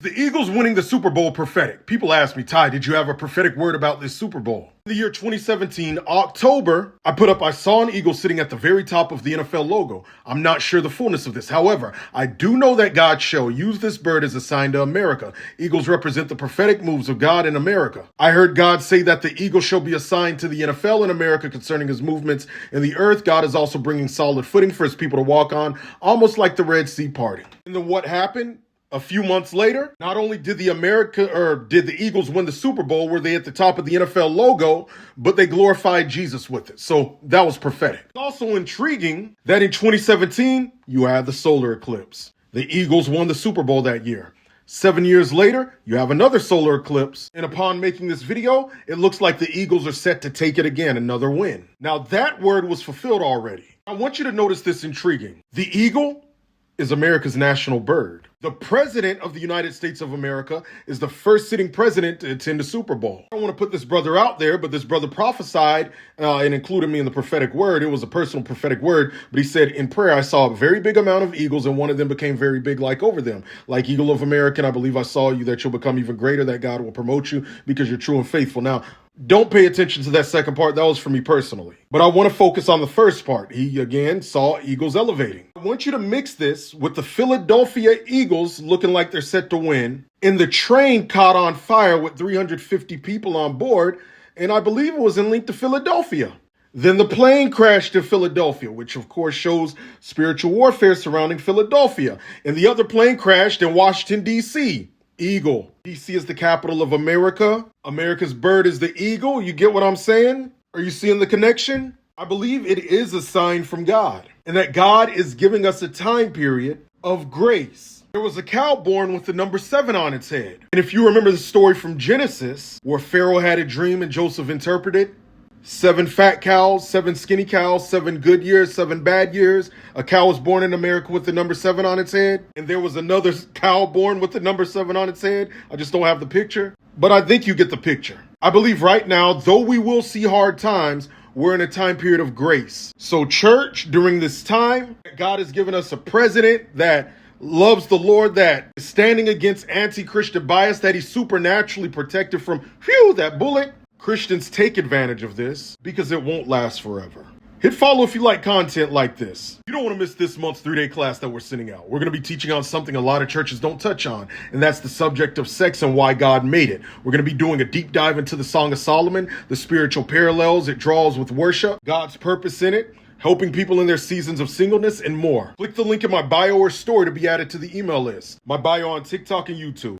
The Eagles winning the Super Bowl prophetic. People ask me, Ty, did you have a prophetic word about this Super Bowl? In the year 2017, October, I saw an eagle sitting at the very top of the NFL logo. I'm not sure the fullness of this. However, I do know that God shall use this bird as a sign to America. Eagles represent the prophetic moves of God in America. I heard God say that the eagle shall be a sign to the NFL in America concerning his movements in the earth. God is also bringing solid footing for his people to walk on, almost like the Red Sea parting. And then what happened? A few months later, not only did the Eagles win the Super Bowl, were they at the top of the NFL logo, but they glorified Jesus with it. So that was prophetic. It's also intriguing that in 2017, you had the solar eclipse. The Eagles won the Super Bowl that year. 7 years later, you have another solar eclipse. And upon making this video, it looks like the Eagles are set to take it again, another win. Now that word was fulfilled already. I want you to notice this intriguing. The eagle is America's national bird. The president of the United States of America is the first sitting president to attend a Super Bowl. I don't want to put this brother out there, but this brother prophesied and included me in the prophetic word. It was a personal prophetic word, but he said, in prayer, I saw a very big amount of eagles, and one of them became very big like over them. Like Eagle of America, and I believe I saw you that you'll become even greater, that God will promote you because you're true and faithful. Now, don't pay attention to that second part. That was for me personally. But I want to focus on the first part. He, again, saw eagles elevating. I want you to mix this with the Philadelphia Eagles looking like they're set to win. And the train caught on fire with 350 people on board. And I believe it was in link to Philadelphia. Then the plane crashed in Philadelphia, which of course shows spiritual warfare surrounding Philadelphia. And the other plane crashed in Washington, D.C. Eagle. D.C. is the capital of America. America's bird is the eagle. You get what I'm saying? Are you seeing the connection? I believe it is a sign from God, and that God is giving us a time period of grace. There was a cow born with the number 7 on its head. And if you remember the story from Genesis, where Pharaoh had a dream and Joseph interpreted, 7 fat cows, 7 skinny cows, 7 good years, 7 bad years. A cow was born in America with the number 7 on its head. And there was another cow born with the number 7 on its head. I just don't have the picture. But I think you get the picture. I believe right now, though we will see hard times, we're in a time period of grace. So church, during this time, God has given us a president that loves the Lord, that is standing against anti-Christian bias, that he's supernaturally protected from, that bullet. Christians take advantage of this because it won't last forever. Hit follow if you like content like this. You don't want to miss this month's 3-day class that we're sending out. We're going to be teaching on something a lot of churches don't touch on, and that's the subject of sex and why God made it. We're going to be doing a deep dive into the Song of Solomon, the spiritual parallels it draws with worship, God's purpose in it, helping people in their seasons of singleness, and more. Click the link in my bio or story to be added to the email list. My bio on TikTok and YouTube.